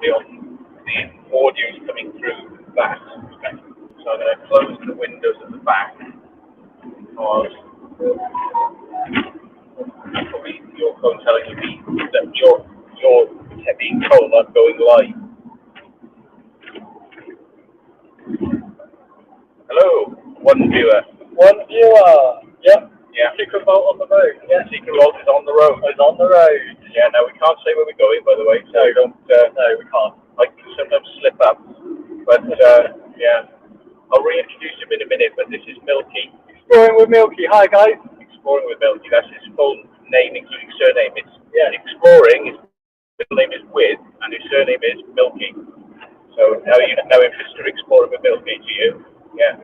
the audio is coming through that. Okay. So I'm going to close the windows at the back because probably your phone telling you that you're being told I'm going live. Hello, one viewer. One viewer. Yep. Yeah. Secret vault on the road. Yeah. Secret vault is on the road. It's on the road. Yeah. Now we can't say where we're going, by the way. So No. we don't. No, we can't. I can sometimes slip up, but yeah. I'll reintroduce him in a minute. But this is Milky. Exploring with Milky. Hi guys. Exploring with Milky. That's his full name, including surname. It's Exploring. His middle name is With, and his surname is Milky. So now you know him Mr. Exploring with Milky. Do you? Yeah.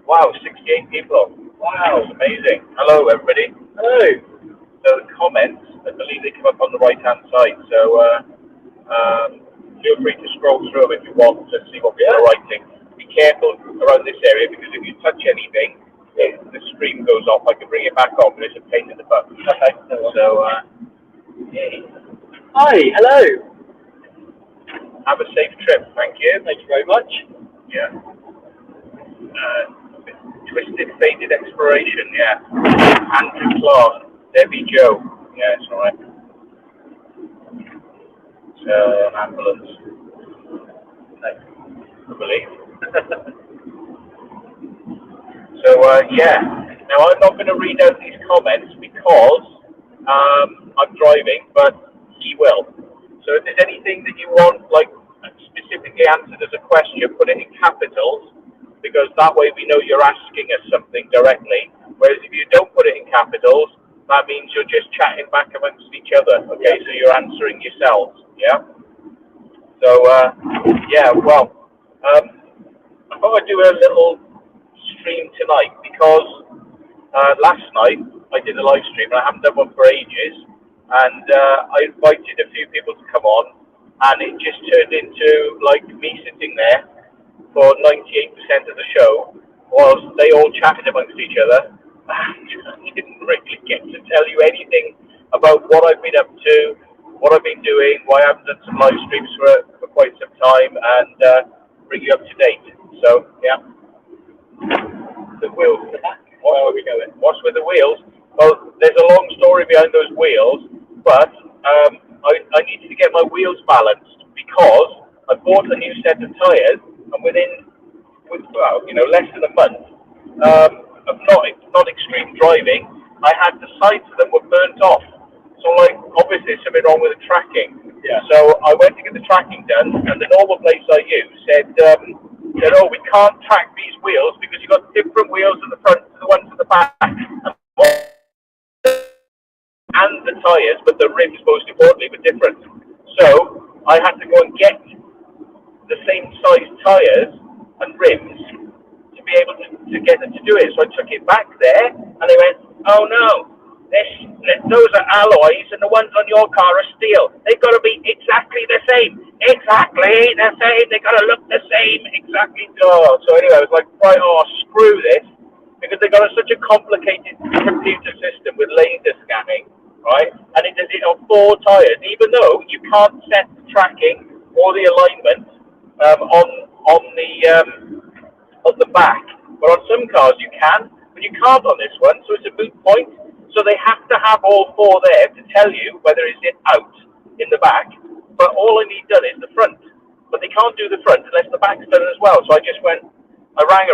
Wow, 68 people. Wow, amazing. Hello, everybody. Hello. So the comments, I believe they come up on the right-hand side. So feel free to scroll through them if you want to see what people are writing. Be careful around this area because if you touch anything, the stream goes off. I can bring it back on, but it's a pain in the butt. Okay. So, yay. Hi. Hello. Have a safe trip. Thank you. Thank you very much. Yeah. Twisted Faded Exploration, yeah. Andrew Clark, Debbie Joe. Yeah, it's alright. An ambulance. I believe. So, yeah. Now, I'm not going to read out these comments because I'm driving, but he will. So, if there's anything that you want, like, specifically answered as a question, put it in capitals, because that way we know you're asking us something directly. Whereas if you don't put it in capitals, that means you're just chatting back amongst each other. Okay, so you're answering yourselves. Yeah. So yeah, well, I thought I'd do a little stream tonight because last night I did a live stream and I haven't done one for ages, and I invited a few people to come on, and it just turned into like me sitting there for 98% of the show was they all chatted amongst each other. I didn't really get to tell you anything about what I've been up to, what I've been doing, why I haven't done some live streams for quite some time, and bring you up to date. So, yeah. The wheels in the back. Where are we going? What's with the wheels? Well, there's a long story behind those wheels, but I needed to get my wheels balanced because I bought a new set of tyres. And within, less than a month of not extreme driving, I had the sides of them were burnt off. So like, obviously there's something wrong with the tracking. Yeah. So I went to get the tracking done, and the normal place I use said, oh, we can't track these wheels because you've got different wheels at the front to the ones at the back, and the tyres, but the rims most importantly were different. So I had to go and get the same size tyres and rims to be able to get them to do it. So I took it back there, and they went, oh no, those are alloys, and the ones on your car are steel. They've got to be exactly the same. Exactly the same. They've got to look the same. Exactly. Oh, so anyway, I was like, right, screw this, because they've got such a complicated computer system with laser scanning, right? And it does it on 4 tyres, even though you can't set the tracking or the alignment on the back, but on some cars you can, but you can't on this one, so it's a moot point. So they have to have all 4 there to tell you whether it's out in the back, but all I need done is the front, but they can't do the front unless the back's done as well. So I just rang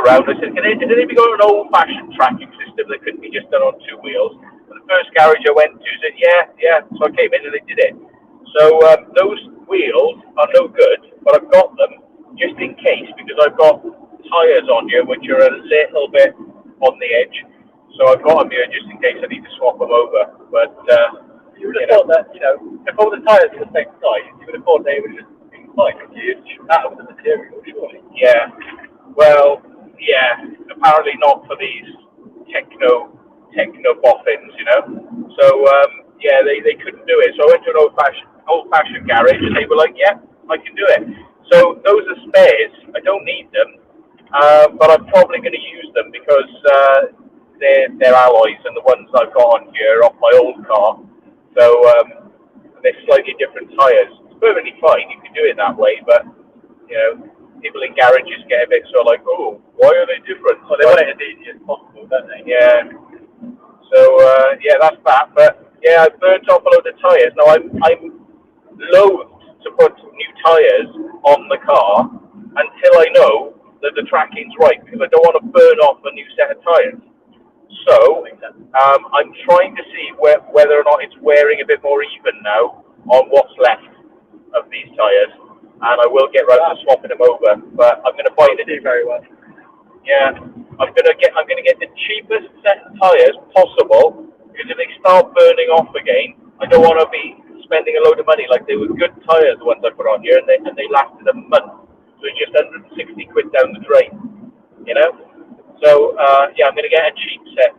around, I said, can anybody go an old-fashioned tracking system that couldn't be just done on 2 wheels? And the first garage I went to said, yeah, so I came in and they did it. So those wheels are no good, but I've got them just in case, because I've got tyres on here which are a little bit on the edge. So I've got them here just in case I need to swap them over. But you would have thought that, if all the tyres were the same size, you would have thought they would have just been fine. You'd out of the material, surely. Yeah. Well, yeah. Apparently not for these techno boffins, So yeah, they couldn't do it. So I went to an old-fashioned garage, and they were like, yeah, I can do it. So those are spares. I don't need them, but I'm probably going to use them because they're alloys, and the ones I've got on here are off my old car. So they're slightly different tyres. perfectly fine. You can do it that way, but you know, people in garages get a bit sort of like, oh, why are they different? Well, they want it as easy as possible, don't they? Yeah. So yeah, that's that. But yeah, I burnt off a load of tyres. Now I'm loath to put new tyres on the car until I know that the tracking's right, because I don't want to burn off a new set of tyres. So I'm trying to see whether or not it's wearing a bit more even now on what's left of these tyres, and I will get round to swapping them over. But I'm going to buy the very well. yeah, I'm gonna get the cheapest set of tyres possible, because if they start burning off again, I don't want to be spending a load of money. Like, they were good tyres, the ones I put on here, and they lasted a month. So it's just 160 quid down the drain, you know. So yeah, I'm gonna get a cheap set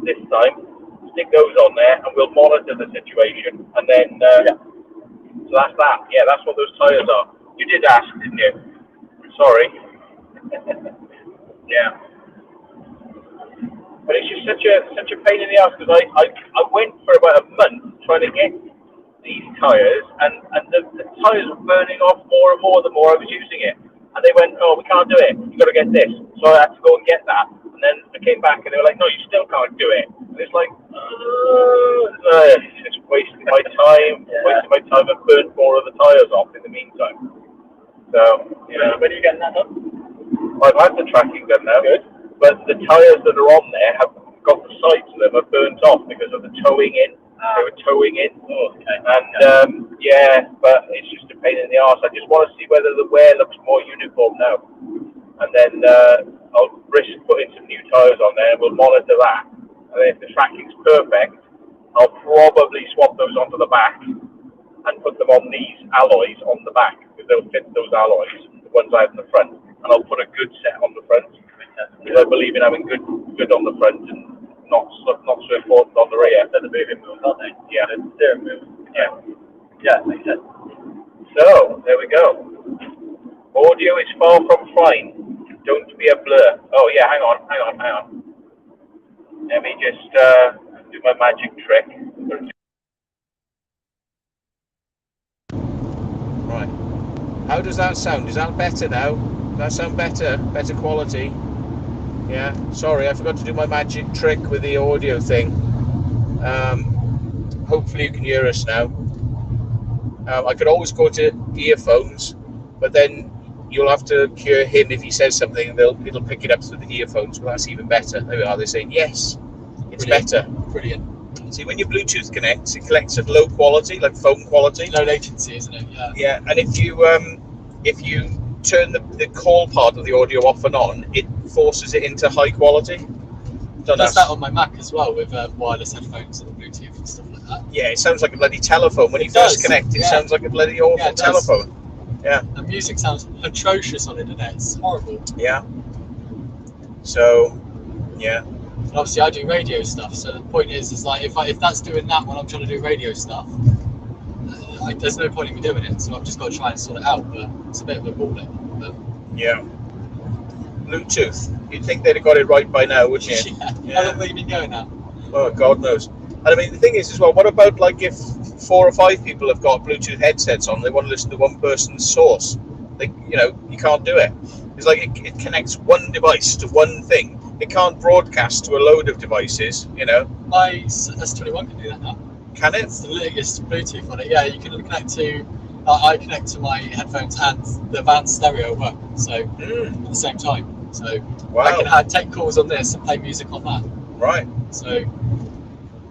this time, stick those on there, and we'll monitor the situation. And then so that's that. Yeah, that's what those tyres are. You did ask, didn't you? Sorry. Yeah. But it's just such a pain in the ass, because I went for about a month trying to get these tyres, and the tyres were burning off more and more the more I was using it. And they went, oh, we can't do it. You've got to get this. So I had to go and get that. And then I came back and they were like, no, you still can't do it. And it's like, it's just wasting my time. Wasting my time. I've burnt more of the tyres off in the meantime. So, you know. When are you getting that done? I've had the tracking done now. Good. But the tyres that are on there have got the sides of them are burnt off because of the towing in. They were towing in. Oh, okay. And yeah, but it's just a pain in the arse. I just want to see whether the wear looks more uniform now. And then I'll risk putting some new tyres on there, and we'll monitor that. And then if the tracking's perfect, I'll probably swap those onto the back and put them on these alloys on the back, because they'll fit those alloys, the ones I have in the front. And I'll put a good set on the front, because I believe in having good on the front and not so important on the rear. They're the moving wheels, aren't they? Yeah. The steering wheels. Yeah. Yeah, makes sense. So, there we go. Audio is far from fine. Don't be a blur. Oh yeah, hang on. Let me just do my magic trick. Right. How does that sound? Is that better now? Does that sound better? Better quality? Yeah. Sorry, I forgot to do my magic trick with the audio thing. Hopefully you can hear us now. I could always go to earphones, but then you'll have to hear him if he says something, and it'll pick it up through the earphones. Well, that's even better. There we are. They're saying yes, it's better. Brilliant. See, when your Bluetooth connects, it collects at low quality, like phone quality. Low latency, isn't it? Yeah. Yeah, and if you turn the call part of the audio off and on, it forces it into high quality. Does that on my Mac as well, with wireless headphones and Bluetooth and stuff like that. Yeah, it sounds like a bloody telephone. When you does, first connect, it yeah. sounds like a bloody awful telephone. Yeah. The music sounds atrocious on internet. It's horrible. Yeah. So, yeah. And obviously, I do radio stuff. So the point is like if that's doing that when I'm trying to do radio stuff, there's no point in me doing it. So I've just got to try and sort it out. But it's a bit of a ball ache. But yeah. Bluetooth. You'd think they'd have got it right by now, wouldn't you? How long have you been going now? Oh, God knows. And I mean, the thing is as well, what about like if 4 or 5 people have got Bluetooth headsets on, they want to listen to one person's source? You can't do it. It's like it connects one device to one thing. It can't broadcast to a load of devices, My S21 can do that now. Can it? It's the latest Bluetooth on it. Yeah, you can connect to. I connect to my headphones and the van stereo at work, so at the same time. So wow. I can take calls on this and play music on that. Right. So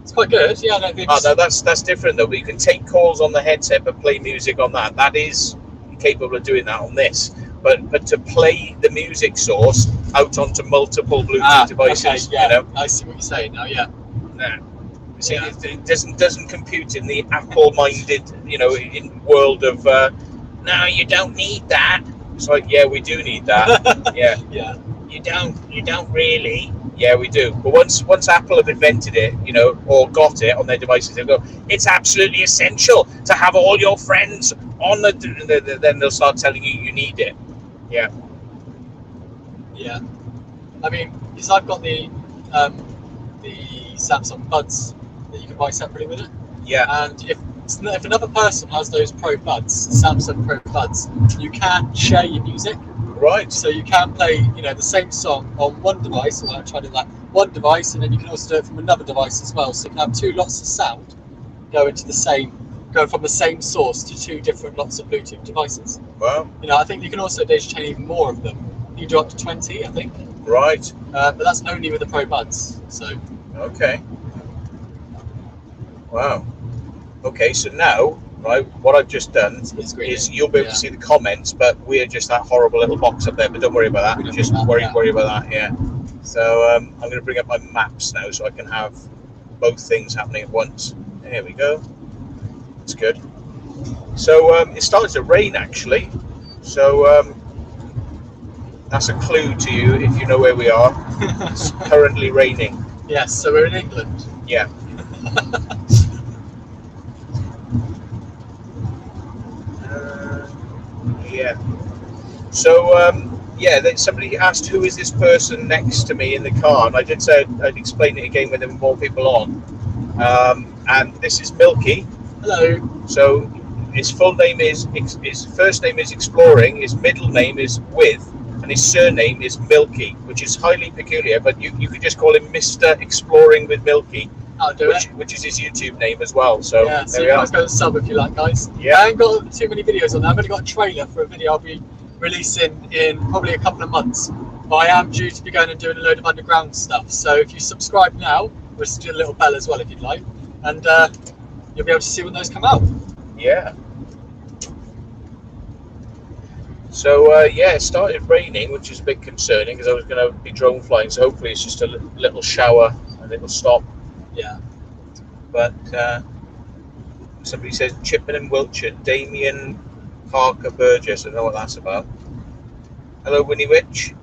it's quite good. Yeah, I don't think. Oh no, that's different though. But you can take calls on the headset but play music on that. That is capable of doing that on this. But to play the music source out onto multiple Bluetooth devices, okay, yeah. I see what you're saying now. Yeah. Nah. See, it doesn't compute in the Apple-minded, in world of. No, you don't need that. It's like, yeah, we do need that. Yeah. Yeah. You don't really. Yeah, we do. But once Apple have invented it, or got it on their devices, they'll go, it's absolutely essential to have all your friends on then they'll start telling you need it. Yeah. Yeah. I mean, because I've got the Samsung Buds that you can buy separately with it. Yeah. And if if another person has those Pro Buds, Samsung Pro Buds, you can share your music. Right. So you can play, the same song on one device, or I try to do that, one device, and then you can also do it from another device as well. So you can have two lots of sound going from the same source to two different lots of Bluetooth devices. Wow. I think you can also data chain even more of them. You can do up to 20, I think. Right. But that's only with the Pro Buds. So. Okay. Wow. Okay, so now, right, what I've just done is you'll be able to see the comments, but we're just that horrible little box up there. But don't worry about that. Just worry about that. Yeah. So I'm going to bring up my maps now, so I can have both things happening at once. There we go. That's good. So it started to rain actually. So that's a clue to you if you know where we are. It's currently raining. Yes. So we're in England. Yeah. Yeah. So somebody asked who is this person next to me in the car, and I did say I'd explain it again when there were more people on. And this is Milky. Hello. So his full name is, his first name is Exploring, his middle name is With, and his surname is Milky, which is highly peculiar. But you could just call him Mr. Exploring with Milky. I'll do it. Which is his YouTube name as well. So yeah, so there you we guys are. go and sub if you like, guys. Yeah. I haven't got too many videos on that. I've only got a trailer for a video I'll be releasing in probably a couple of months. But I am due to be going and doing a load of underground stuff. So if you subscribe now, we'll do a little bell as well if you'd like. And you'll be able to see when those come out. Yeah. So it started raining, which is a bit concerning because I was going to be drone flying. So hopefully it's just a little shower and it'll stop. Yeah. But somebody says Chippenham, Wiltshire, Damien Parker Burgess. I don't know what that's about. Hello, Winnie Witch.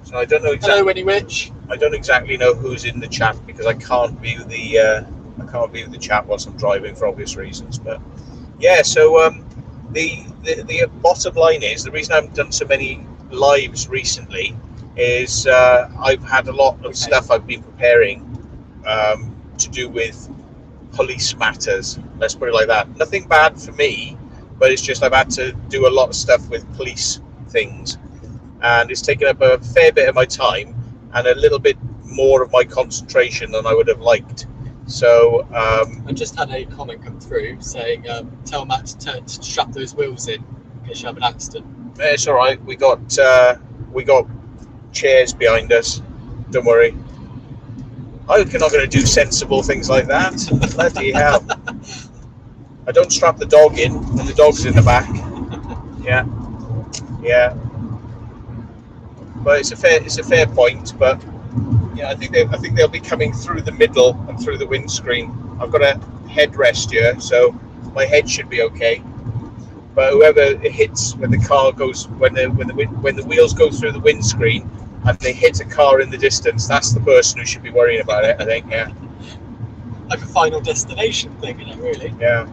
So I don't know exactly. Hello, Winnie Witch. I don't exactly know who's in the chat because I can't view the chat whilst I'm driving for obvious reasons. But yeah, so the bottom line is the reason I haven't done so many lives recently is I've had a lot of stuff I've been preparing to do with police matters. Let's put it like that. Nothing bad for me, but it's just I've had to do a lot of stuff with police things, and it's taken up a fair bit of my time and a little bit more of my concentration than I would have liked. So I just had a comment come through saying, "Tell Matt to strap those wheels in case you have an accident." it's all right. We got chairs behind us. Don't worry. I'm not going to do sensible things like that. Bloody hell! I don't strap the dog in when the dog's in the back. Yeah. But it's a fair point. But yeah, I think they'll be coming through the middle and through the windscreen. I've got a headrest here, so my head should be okay. But whoever it hits when the car goes, when the wheels go through the windscreen and they hit a car in the distance, that's the person who should be worrying about it. I think. Yeah. Like a Final Destination thing, isn't it? Really? Yeah.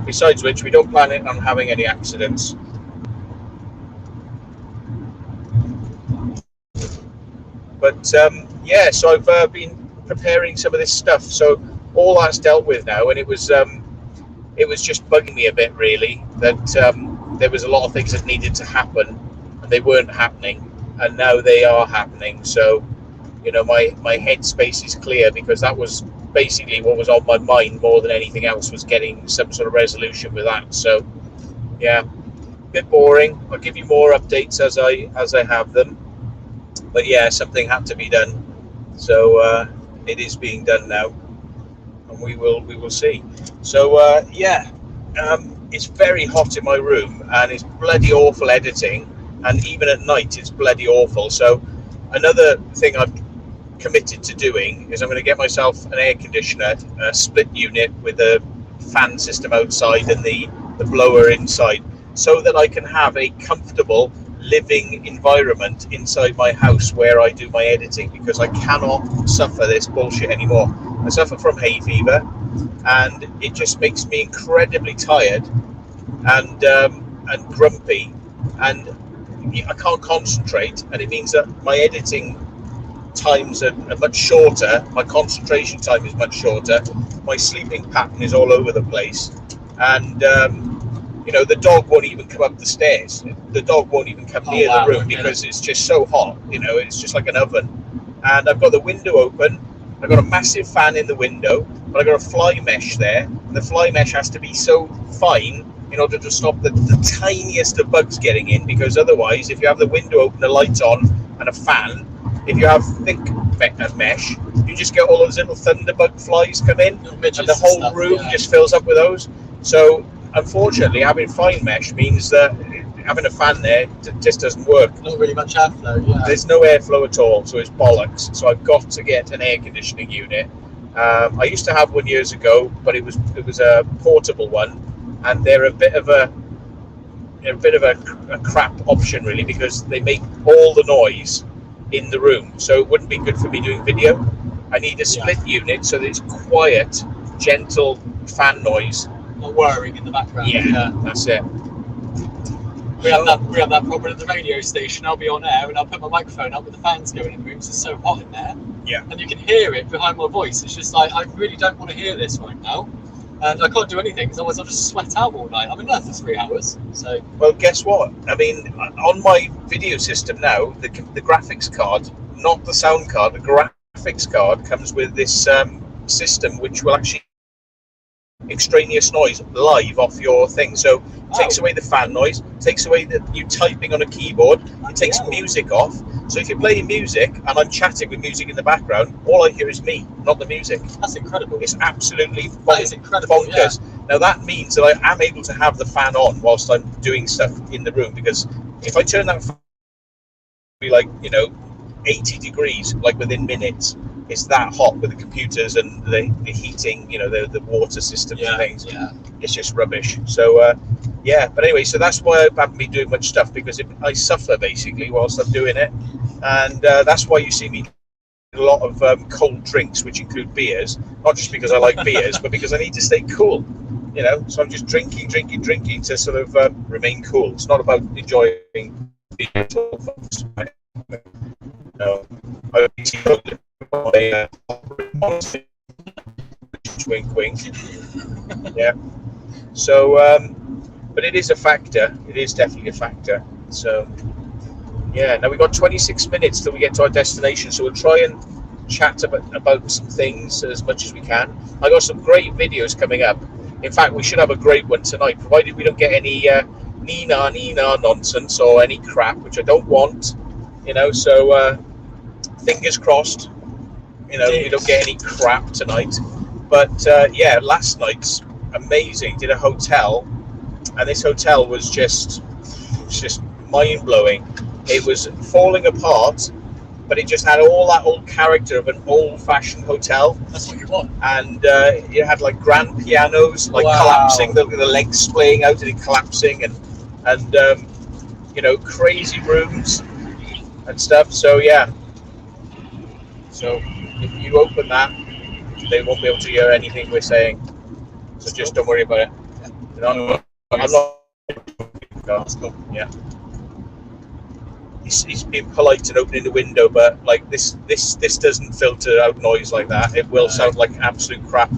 Besides which, we don't plan on having any accidents. But so I've been preparing some of this stuff. So all that's dealt with now, and it was just bugging me a bit really that there was a lot of things that needed to happen, and they weren't happening, and now they are happening. So my headspace is clear because that was basically what was on my mind more than anything else, was getting some sort of resolution with that. So yeah, a bit boring. I'll give you more updates as I have them, but yeah, something had to be done, so it is being done now, and we will see. So it's very hot in my room, and it's bloody awful editing, and even at night it's bloody awful. So another thing I've committed to doing is I'm going to get myself an air conditioner, a split unit with a fan system outside and the blower inside, so that I can have a comfortable living environment inside my house where I do my editing, because I cannot suffer this bullshit anymore. I suffer from hay fever, and it just makes me incredibly tired and grumpy, and I can't concentrate, and it means that my editing times are much shorter. My concentration time is much shorter. My sleeping pattern is all over the place, and you know, the dog won't even come up the stairs. The dog won't even come near the room because it's just so hot. You know, it's just like an oven. And I've got the window open. I've got a massive fan in the window, but I've got a fly mesh there. And the fly mesh has to be so fine in order to stop the tiniest of bugs getting in, because otherwise, if you have the window open, a light on, and a fan, if you have thick mesh, you just get all those little thunderbug flies come in, and the whole room just fills up with those. So unfortunately, having fine mesh means that having a fan there just doesn't work. Not really much airflow. Yeah. There's no airflow at all, so it's bollocks. So I've got to get an air conditioning unit. I used to have one years ago, but it was a portable one, and they're a bit of a crap option really, because they make all the noise in the room. So it wouldn't be good for me doing video. I need a split unit so that it's quiet, gentle fan noise. Not whirring in the background. Yeah, that's it. We have that problem at the radio station. I'll be on air and I'll put my microphone up with the fans going in the room, so it's so hot in there. Yeah. And you can hear it behind my voice. It's just like, I really don't want to hear this right now. And I can't do anything, because otherwise I'll just sweat out all night. I'm in there for 3 hours. So. Well, guess what? I mean, on my video system now, the graphics card, not the sound card, the graphics card comes with this system which will actually extraneous noise live off your thing. So it takes away the fan noise, takes away you typing on a keyboard, it takes music off. So if you're playing music and I'm chatting with music in the background, all I hear is me, not the music. That's incredible. It's absolutely incredible, bonkers. Yeah. Now that means that I am able to have the fan on whilst I'm doing stuff in the room, because if I turn that fan, it'll be like, you know, 80 degrees, like within minutes. It's that hot with the computers and the heating, you know, the water systems and things. Yeah. It's just rubbish. So, yeah. But anyway, so that's why I haven't been doing much stuff, because I suffer basically whilst I'm doing it. And that's why you see me a lot of cold drinks, which include beers. Not just because I like beers, but because I need to stay cool. You know, so I'm just drinking to sort of remain cool. It's not about enjoying beer at all, folks. No. Wink, wink. Yeah. So, but it is a factor. It is definitely a factor. So, yeah. Now we've got 26 minutes till we get to our destination. So we'll try and chat about some things as much as we can. I got some great videos coming up. In fact, we should have a great one tonight, provided we don't get any Nina nonsense or any crap, which I don't want. You know. So, fingers crossed. You know, we don't get any crap tonight. But yeah, last night's amazing. Did a hotel, and this hotel was just mind blowing. It was falling apart, but it just had all that old character of an old fashioned hotel. That's what you want. And it had like grand pianos, like collapsing, the legs splaying out and it collapsing, and you know, crazy rooms and stuff. So yeah. So if you open that, they won't be able to hear anything we're saying. So just don't worry about it. I'm not. That's cool. Yeah. He's being polite and opening the window, but like this doesn't filter out noise like that. It will sound like absolute crap.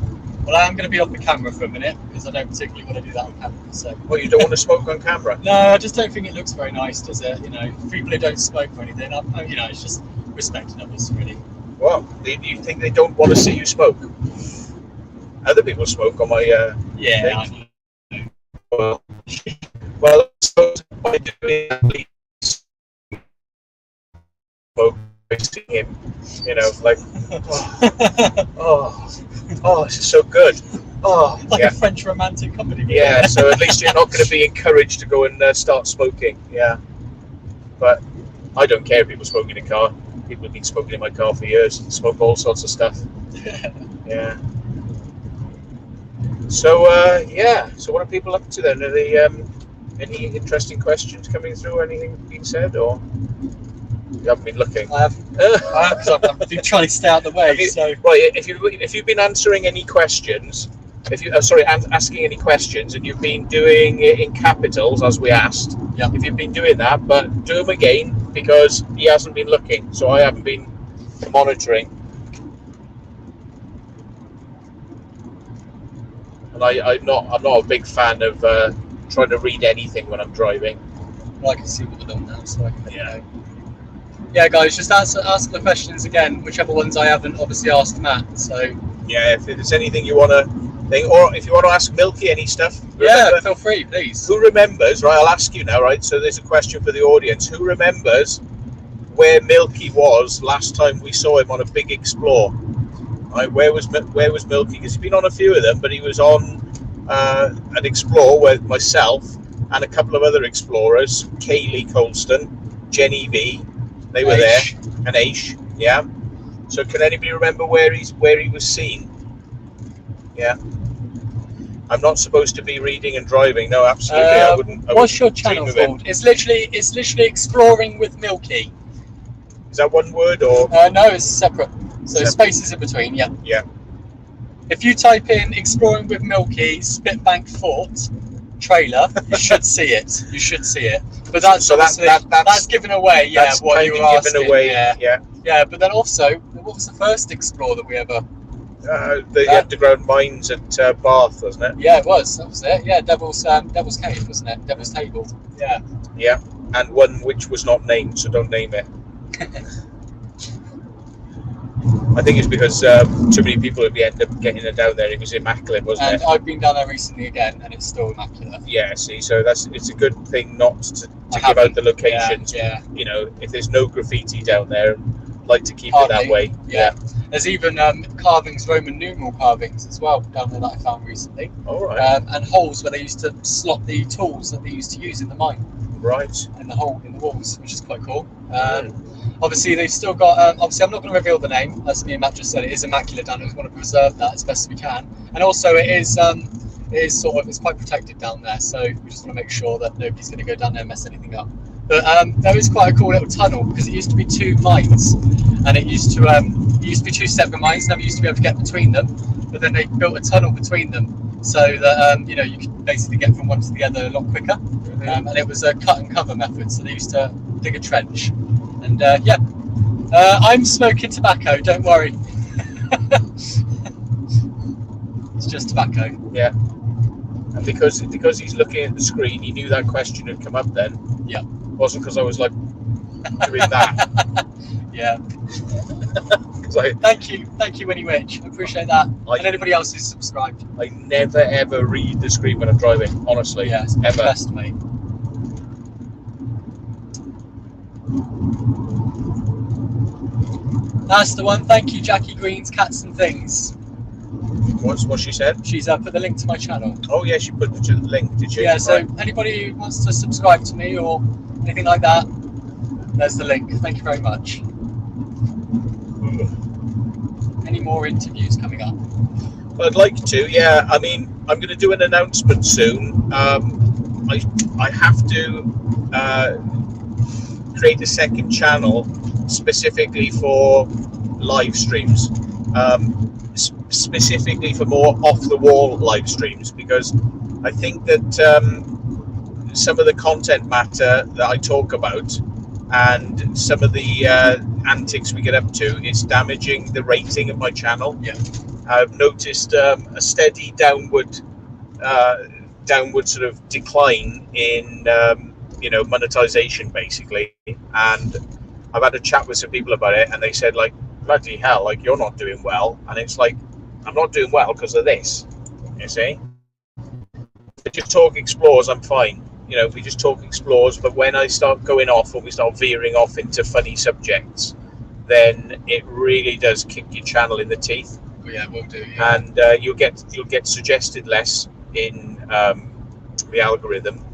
Well, I'm going to be off the camera for a minute, because I don't particularly want to do that on camera. So. Well, you don't want to smoke on camera? No, I just don't think it looks very nice, does it? You know, people who don't smoke or anything. You know, it's just respecting others, really. Well, do you think they don't want to see you smoke? Other people smoke on my yeah. Thing. I know. Well, so by doing that, smoke him, you know, like oh, this is so good. Oh, like yeah. a French romantic comedy. Yeah, so at least you're not going to be encouraged to go and start smoking. Yeah, but I don't care if people smoke in a car. People have been smoking in my car for years. Smoke all sorts of stuff. Yeah. So yeah. So what are people up to then? Are they any interesting questions coming through? Or anything being said, or you haven't been looking? I have, because I've been trying to stay out of the way. Right. If you've been answering any questions, asking any questions, and you've been doing it in capitals as we asked. Yeah. If you've been doing that, but do them again, because he hasn't been looking, so I haven't been monitoring. And I'm not a big fan of trying to read anything when I'm driving. Well, I can see what we're doing now, so I can let you know. Yeah, guys, just ask the questions again, whichever ones I haven't obviously asked Matt. So yeah, if there's anything you want to think, or if you want to ask Milky any stuff, yeah, feel free, please. Who remembers? Right, I'll ask you now. Right, so there's a question for the audience. Who remembers where Milky was last time we saw him on a big Explore? Right, where was Milky? Because he's been on a few of them, but he was on an Explore with myself and a couple of other explorers, Kaylee Colston, Jenny V. They were there, and Aish, yeah. So can anybody remember where he was seen? Yeah. I'm not supposed to be reading and driving. No, absolutely. I wouldn't. What's your channel called? It's literally Exploring with Milky. Is that one word or? No, it's separate. So spaces in between. Yeah. Yeah. If you type in Exploring with Milky Spitbank Fort trailer, you should see it. You should see it. But that's so that's given away. Yeah, that's what you were asking. Given away. Yeah. Yeah, but then also, what was the first Explore that we ever? The underground mines at Bath, wasn't it? Yeah, it was. That was it. Yeah, Devil's Cave, wasn't it? Devil's Table. Yeah. Yeah, and one which was not named, so don't name it. I think it's because too many people would end up getting it down there. It was immaculate, wasn't it? And I've been down there recently again, and it's still immaculate. Yeah, see, so it's a good thing not to give out the locations. Yeah. You know, if there's no graffiti down there, I'd like to keep it that way. Yeah. There's even carvings, Roman numeral carvings as well down there that I found recently. All right. And holes where they used to slot the tools that they used to use in the mine. Right. In the hole in the walls, which is quite cool. Obviously, they've still got. Obviously, I'm not going to reveal the name. As me and Matt just said, it is immaculate down there. We want to preserve that as best as we can. And also, it is it's quite protected down there. So we just want to make sure that nobody's going to go down there and mess anything up. But there is quite a cool little tunnel because it used to be two mines, and it used to be two separate mines. Never used to be able to get between them, but then they built a tunnel between them so that you could basically get from one to the other a lot quicker. And it was a cut and cover method, so they used to dig a trench. And I'm smoking tobacco. Don't worry, it's just tobacco. Yeah. And because he's looking at the screen, he knew that question had come up then. Yeah. It wasn't because I was like doing that. Yeah. Thank you, Winnie Witch. I appreciate that. And anybody else who's subscribed. I never ever read the screen when I'm driving, honestly. Yeah, it's ever. Best, mate. That's the one. Thank you, Jackie Green's Cats and Things. What's what she said? She's put the link to my channel. Oh yeah, she put the link, did she? Yeah, so anybody who wants to subscribe to me or anything like that, there's the link. Thank you very much. Any more interviews coming up? I'd like to, yeah. I mean, I'm going to do an announcement soon. I have to create a second channel specifically for live streams. Specifically for more off-the-wall live streams, because I think that some of the content matter that I talk about and some of the antics we get up to is damaging the rating of my channel. Yeah, I've noticed a steady downward sort of decline in monetization basically, and I've had a chat with some people about it, and they said like, bloody hell, like you're not doing well, and it's like, I'm not doing well because of this, you see. If you talk explores, I'm fine. We just talk explores, but when I start going off or we start veering off into funny subjects, then it really does kick your channel in the teeth. Oh, yeah, will do. Yeah. And you'll get suggested less in the algorithm,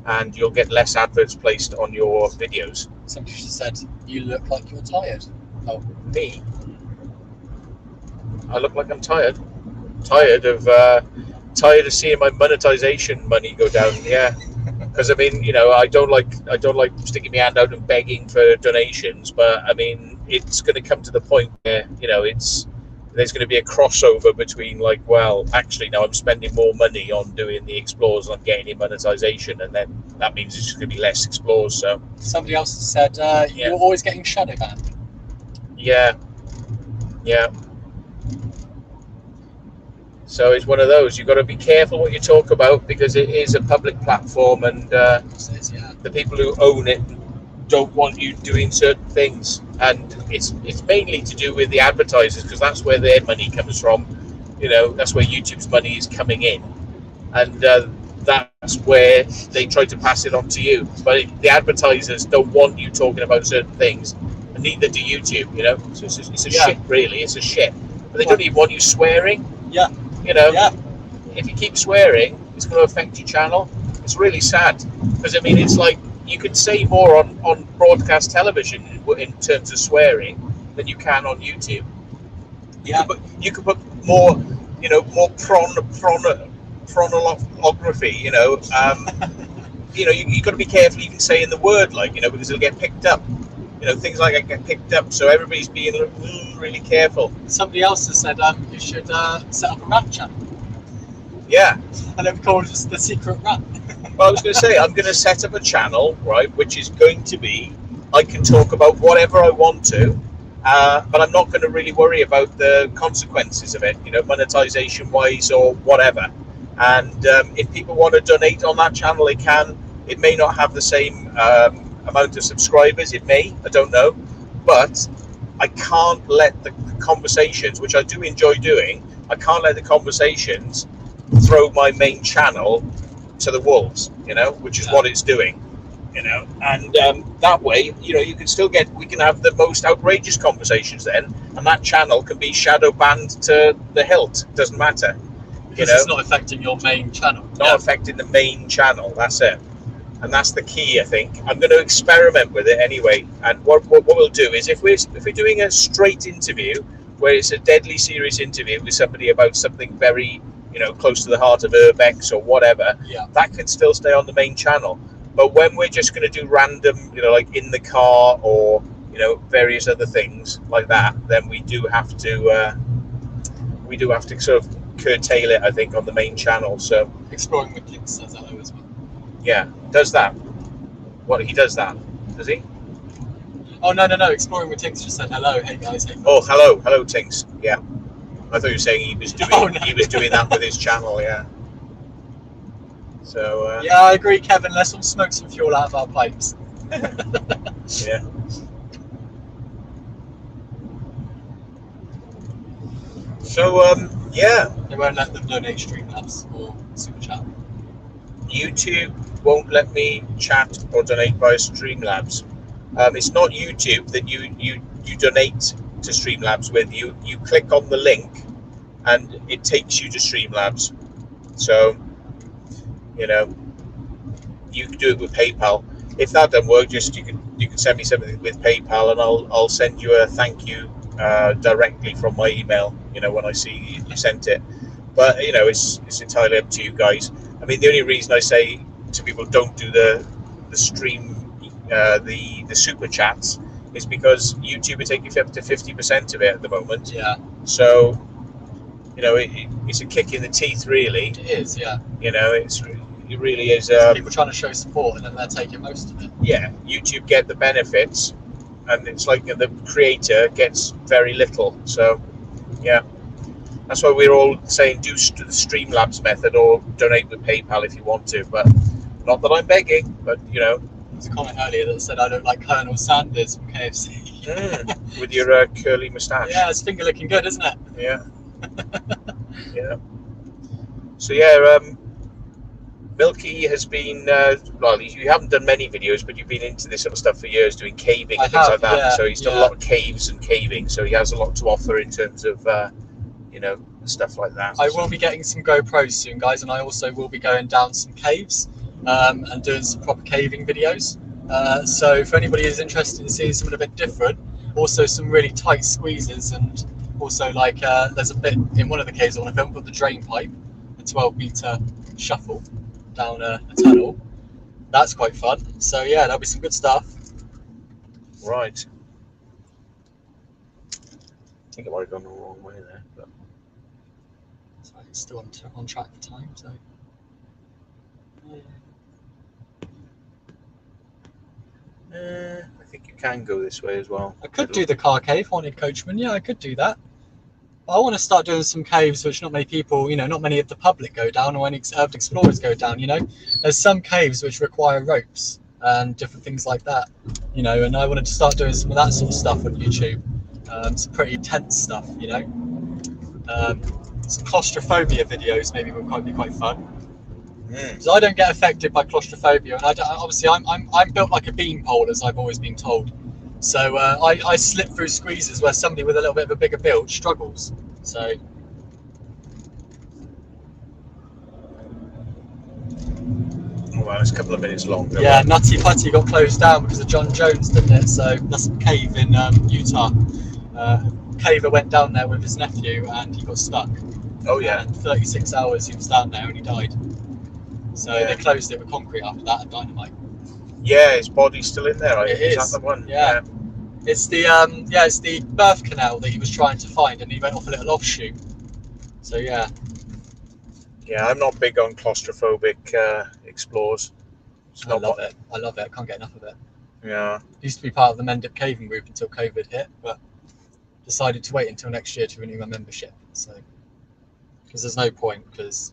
and you'll get less adverts placed on your videos. Somebody just said you look like you're tired. Oh, me? I look like I'm tired. Tired of seeing my monetization money go down. Yeah, because I mean, I don't like sticking my hand out and begging for donations, but I mean, it's going to come to the point where there's going to be a crossover between like, well, actually now I'm spending more money on doing the explores and I'm getting in monetization, and then that means it's just going to be less explores. So somebody else said you're always getting shadow banned. Yeah, Yeah. So it's one of those. You've got to be careful what you talk about because it is a public platform, and Yeah. the people who own it don't want you doing certain things. And it's mainly to do with the advertisers because that's where their money comes from. You know, that's where YouTube's money is coming in, and that's where they try to pass it on to you. But the advertisers don't want you talking about certain things, and neither do YouTube. You know, so it's a shit, really. It's a shit. But they don't even want you swearing. Yeah. You know, Yeah. if you keep swearing, it's going to affect your channel. It's really sad because I mean, it's like you can say more on broadcast television in terms of swearing than you can on YouTube. Yeah. You could put more, you know, more chronography. You know, you got to be careful even saying the word, like, you know, because it'll get picked up. You know, things like that get picked up, so everybody's being really careful. Somebody else has said you should set up a rap channel. Yeah. And then call it the secret rap. Well, I was going to say, I'm going to set up a channel, right, which is going to be, I can talk about whatever I want to, but I'm not going to really worry about the consequences of it, you know, monetization-wise or whatever. And if people want to donate on that channel, they can. It may not have the same amount of subscribers. It may, I don't know. But I can't let the conversations, which I do enjoy doing, I can't let the conversations throw my main channel to the wolves, you know, which is what it's doing, you know, and that way, you know, we can have the most outrageous conversations then, and that channel can be shadow banned to the hilt. Doesn't matter, because it's not affecting your main channel. Not affecting the main channel. That's it, and that's the key. I think I'm going to experiment with it anyway. And what we'll do is if we're doing a straight interview where it's a deadly serious interview with somebody about something very, you know, close to the heart of Urbex or whatever, that can still stay on the main channel. But when we're just going to do random, you know, like in the car or, you know, various other things like that, then we do have to sort of curtail it, I think, on the main channel. So Exploring with Kids says hello as well. Yeah, does that? What, he does that? Does he? Oh no! Exploring with Tinks just said hello. Hey guys. Hey. Oh, hello, Tinks. Yeah. I thought you were saying he was doing he was doing that with his channel, yeah. So yeah, I agree, Kevin. Let's all smoke some fuel out of our pipes. Yeah. So yeah. They won't let them donate Streamlabs or Super Chat. YouTube won't let me chat or donate via Streamlabs. It's not YouTube that you donate to Streamlabs with. You click on the link and it takes you to Streamlabs. So, you know, you can do it with PayPal. If that doesn't work, just you can send me something with PayPal and I'll send you a thank you directly from my email, you know, when I see you sent it. But, you know, it's entirely up to you guys. I mean, the only reason I say to people don't do the stream, the super chats, is because YouTube are taking up to 50% of it at the moment. Yeah. So, you know, it's a kick in the teeth, really. It is, yeah. You know, it really is. People trying to show support and then they're taking most of it. Yeah, YouTube get the benefits, and it's like the creator gets very little. So, yeah. That's why we're all saying do the Streamlabs method or donate with PayPal if you want to, but not that I'm begging, but you know. There's a comment earlier that said I look like Colonel Sanders from KFC. With your curly moustache. Yeah, it's finger looking good, isn't it? Yeah. Yeah. So yeah, Milky has been, well, you haven't done many videos, but you've been into this sort of stuff for years, doing caving and things like that. Yeah, so he's done a lot of caves and caving, so he has a lot to offer in terms of, you know, stuff like that. I will be getting some GoPros soon, guys, and I also will be going down some caves and doing some proper caving videos. So for anybody who's interested in seeing something a bit different, also some really tight squeezes, and also like there's a bit in one of the caves I want to film with the drain pipe, a 12-meter shuffle down a tunnel. That's quite fun. So yeah, there'll be some good stuff. Right. I think I might have gone the wrong way there, but So it's still on track for time. So. I think you can go this way as well. I could do the car cave, Haunted Coachman. Yeah, I could do that. But I want to start doing some caves which not many people, not many of the public go down, or any urban explorers go down. There's some caves which require ropes and different things like that. And I wanted to start doing some of that sort of stuff on YouTube. Some pretty intense stuff. Some claustrophobia videos maybe would be quite fun. Because I don't get affected by claustrophobia, and obviously I'm built like a beanpole, as I've always been told. So I slip through squeezes where somebody with a little bit of a bigger build struggles. So. Well, it's a couple of minutes long. Yeah, Nutty Putty got closed down because of John Jones, didn't it? So that's a cave in Utah. Caver went down there with his nephew and he got stuck. Oh yeah. And 36 hours he was down there and he died. So they closed it with concrete after that and dynamite. Yeah, his body's still in there. It is is. that the one? Yeah. It's the birth canal that he was trying to find, and he went off a little offshoot. So yeah. Yeah, I'm not big on claustrophobic explores. I love it. I can't get enough of it. Yeah. Used to be part of the Mendip Caving group until COVID hit, but decided to wait until next year to renew my membership. So, because there's no point, because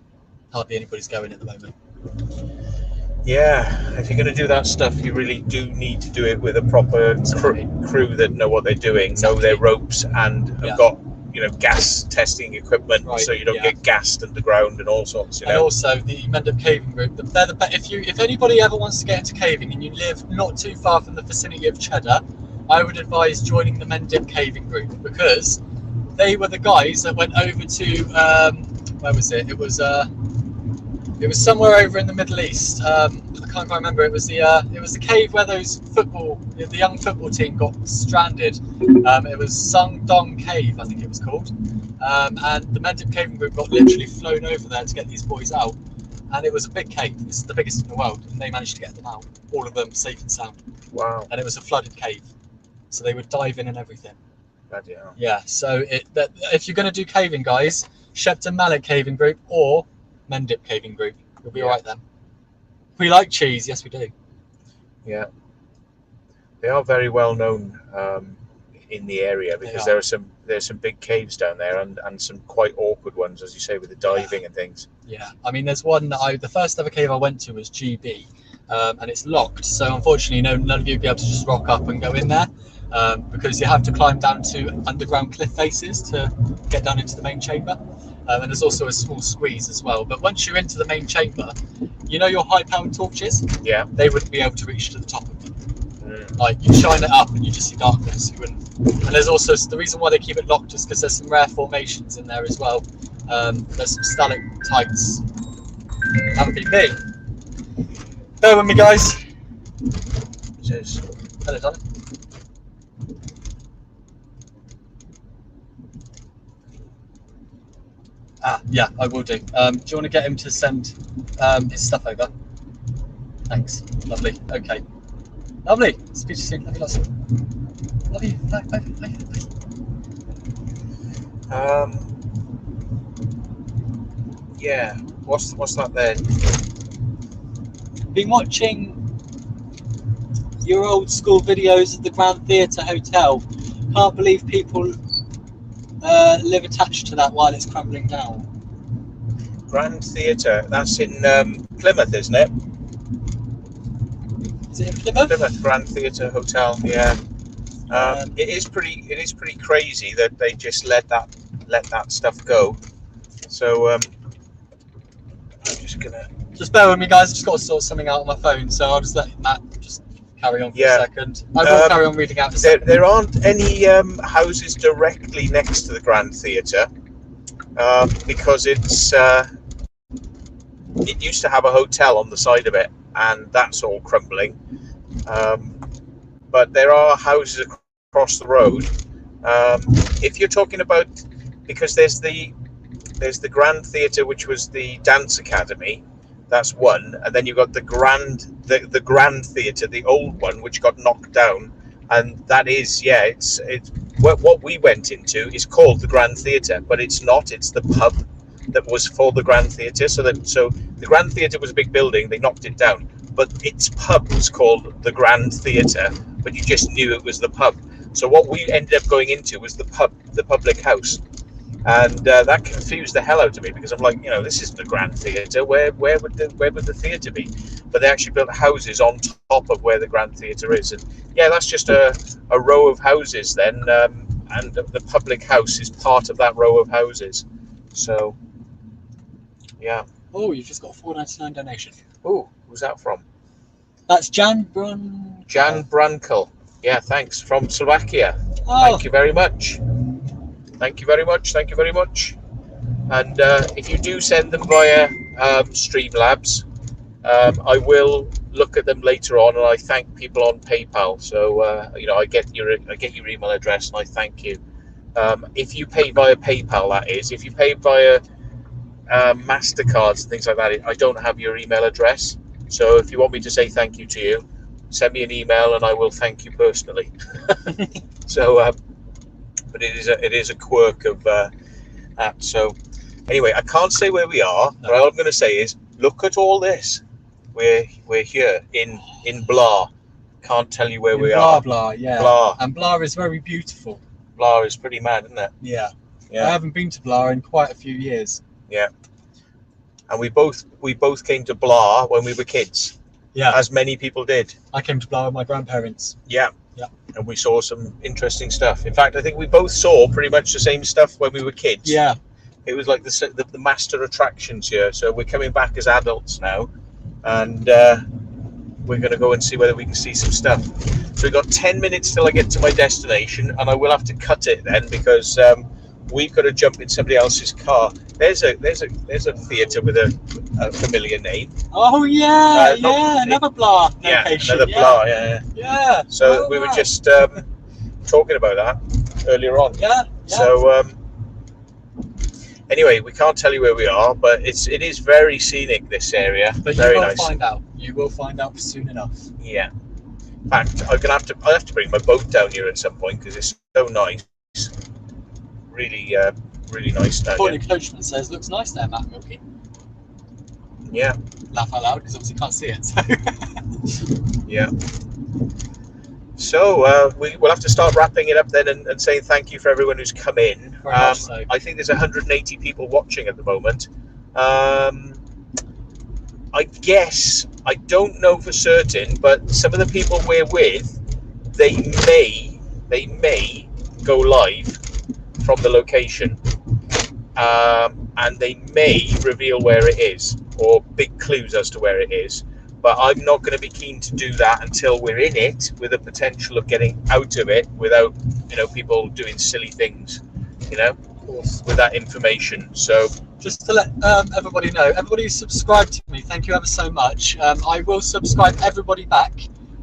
hardly anybody's going at the moment. Yeah, if you're going to do that stuff, you really do need to do it with a proper crew that know what they're doing, know their ropes, and have got gas testing equipment, so you don't get gassed underground and all sorts. And also the Mendip Caving group. They're the if anybody ever wants to get into caving and you live not too far from the vicinity of Cheddar, I would advise joining the Mendip Caving group, because they were the guys that went over to where was it? It was somewhere over in the Middle East. I can't quite remember. It was the cave where the young football team got stranded. It was Sung Dong Cave, I think it was called. And the Mendip Caving group got literally flown over there to get these boys out. And it was a big cave. It's the biggest in the world, and they managed to get them out, all of them safe and sound. Wow. And it was a flooded cave, so they would dive in and everything. Bloody hell. Yeah. So if you're going to do caving, guys, Shepton Mallet Caving group or Mendip Caving group, you'll be all right then. We like cheese, yes we do. Yeah, they are very well known in the area, because there's some big caves down there, and some quite awkward ones, as you say, with the diving and things. Yeah, I mean, there's one that the first ever cave I went to was GB, and it's locked. So unfortunately, none of you will be able to just rock up and go in there, because you have to climb down to underground cliff faces to get down into the main chamber. And there's also a small squeeze as well. But once you're into the main chamber, your high-powered torches? Yeah. They wouldn't be able to reach to the top of them. Like, you shine it up and you just see darkness. You wouldn't. And there's also, the reason why they keep it locked is because there's some rare formations in there as well. There's some stalactites. That would be me. Bear with me, guys. Cheers. Hello, darling. Yeah, I will do. Do you want to get him to send his stuff over? Thanks. Lovely. Okay. Lovely. Speak to you soon. Love you lots. Love you. Bye. Bye. Bye. Bye. Yeah. What's that then? Been watching your old school videos of the Grand Theatre Hotel. Can't believe people live attached to that while it's crumbling down. Grand Theatre, that's in Plymouth, isn't it? Is it in Plymouth? Plymouth Grand Theatre Hotel, yeah. It is pretty crazy that they just let that stuff go. So I'm just bear with me, guys. I've just got to sort something out on my phone, so I'll just let Matt just carry on for a second. I will carry on reading out. There aren't any houses directly next to the Grand Theatre, because it used to have a hotel on the side of it, and that's all crumbling. But there are houses across the road. If you're talking about, because there's the Grand Theatre, which was the dance academy. That's one, and then you've got the Grand Theatre, the old one, which got knocked down, and that is, it's what we went into is called the Grand Theatre, but it's not. It's the pub that was for the Grand Theatre. So the Grand Theatre was a big building. They knocked it down, but its pub was called the Grand Theatre, but you just knew it was the pub. So what we ended up going into was the pub, the public house. And that confused the hell out of me, because I'm like, this isn't a Grand Theatre. Where would the theatre be? But they actually built houses on top of where the Grand Theatre is, and yeah, that's just a row of houses then, and the public house is part of that row of houses. So yeah. Oh, you've just got a £4.99 donation. Oh, who's that from? That's Jan Brun. Jan Brunkel. Yeah, thanks, from Slovakia. Oh. Thank you very much. Thank you very much. Thank you very much. And if you do send them via Streamlabs, I will look at them later on, and I thank people on PayPal. So I get your email address and I thank you. If you pay via PayPal, that is. If you pay via MasterCards and things like that, I don't have your email address. So if you want me to say thank you to you, send me an email and I will thank you personally. So. But it is a quirk of that. So anyway, I can't say where we are, but all I'm going to say is, look at all this. We're here in Blar. Can't tell you where we are. Blar, yeah. Blar. And Blar is very beautiful. Blar is pretty mad, isn't it? Yeah. Yeah. I haven't been to Blar in quite a few years. Yeah. And we both came to Blar when we were kids. Yeah. As many people did. I came to Blar with my grandparents. Yeah. Yeah. And we saw some interesting stuff. In fact, I think we both saw pretty much the same stuff when we were kids. Yeah. It was like the master attractions here. So we're coming back as adults now, and we're going to go and see whether we can see some stuff. So we've got 10 minutes till I get to my destination, and I will have to cut it then, because we've got to jump in somebody else's car. There's a theatre with a familiar name. Oh yeah, yeah, another Blar location. Yeah, another Blar. Yeah. Yeah. So we were just talking about that earlier on. Yeah. So anyway, we can't tell you where we are, but it is very scenic, this area. But very you will nice. find out. You will find out soon enough. Yeah. In fact, I'll have to bring my boat down here at some point, because it's so nice. Really, really nice down Courtney here. Coachman says, "Looks nice there, Matt Milky." Yeah. Laugh out loud, because obviously can't see it. So. Yeah. So we'll have to start wrapping it up then, and saying thank you for everyone who's come in. Very much so. I think there's 180 people watching at the moment. I guess, I don't know for certain, but some of the people we're with, they may go live from the location, and they may reveal where it is, or big clues as to where it is. But I'm not going to be keen to do that until we're in it, with the potential of getting out of it without, people doing silly things, Of course. with that information. So Just to let everybody know, everybody who's subscribed to me, thank you ever so much. I will subscribe everybody back.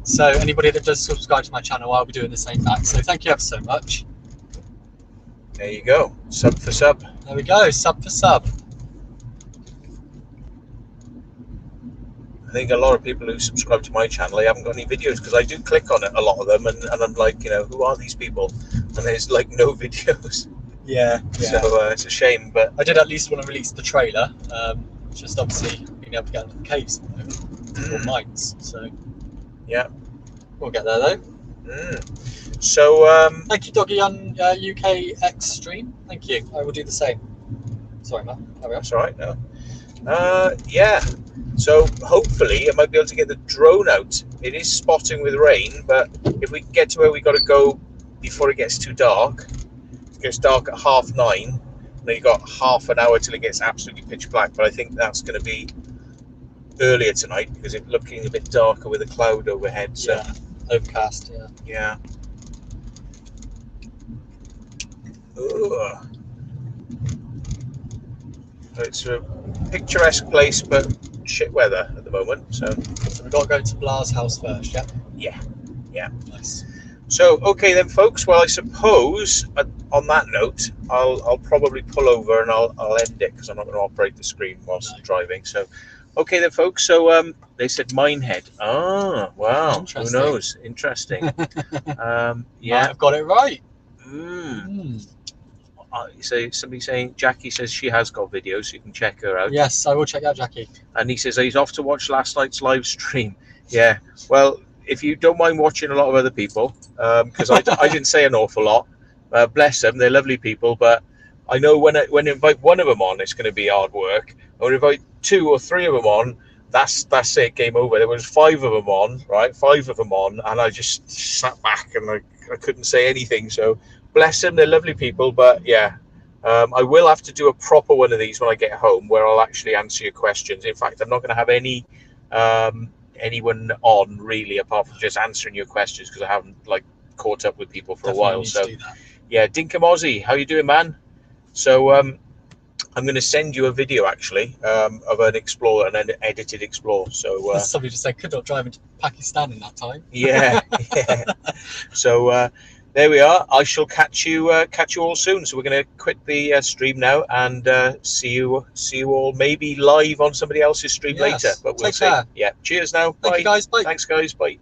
So anybody that does subscribe to my channel, I'll be doing the same back. So thank you ever so much. there you go, sub for sub. There we go, sub for sub. I think a lot of people who subscribe to my channel, they haven't got any videos, because I do click on it, a lot of them, and I'm like, who are these people? And there's like no videos. Yeah. So it's a shame, but I did at least want to release the trailer. Just obviously being able to get into the caves or mines. So yeah, we'll get there though. So Thank you, Doggy, on UK X stream. Thank you. I will do the same. Sorry, Matt. Carry on. that's all right. No. Yeah. So hopefully I might be able to get the drone out. It is spotting with rain, but if we get to where we got to go before it gets too dark, it gets dark at 9:30. And then you got half an hour till it gets absolutely pitch black. But I think that's going to be earlier tonight, because it's looking a bit darker with a cloud overhead. So Yeah. Overcast. Yeah. yeah. Ugh. It's a picturesque place, but shit weather at the moment. So So we've got to go to Blar's house first. Yeah. yeah. Nice. So okay then, folks. Well, I suppose on that note, I'll probably pull over and I'll end it, because I'm not going to operate the screen whilst I'm driving. So okay then, folks. So they said Minehead. Ah, wow. Who Interesting. knows? Interesting. Might Yeah. have got it right. So somebody saying, Jackie says she has got videos, so you can check her out. Yes, I will check out Jackie. And he says he's off to watch last night's live stream. Yeah. Well, if you don't mind watching a lot of other people, because I didn't say an awful lot. Bless them, they're lovely people, but I know when I invite one of them on, it's going to be hard work. When I invite 2 or 3 of them on, that's it, game over. There was 5 of them on, right? 5 of them on, and I just sat back and I couldn't say anything. So bless them, they're lovely people. But yeah, I will have to do a proper one of these when I get home, where I'll actually answer your questions. In fact, I'm not going to have anyone on really, apart from just answering your questions, because I haven't caught up with people for Definitely a while. need to So do that. yeah, Dinkum Aussie, how you doing, man? So I'm going to send you a video actually of an Explorer, an edited Explorer. So Somebody just said could not drive into Pakistan in that time. yeah. So there we are. I shall catch you all soon. So we're going to quit the stream now and see you all maybe live on somebody else's stream Yes. later. But we'll Take see. care. Yeah. Cheers now. Thank Bye. you guys. Bye. Thanks, guys. Bye.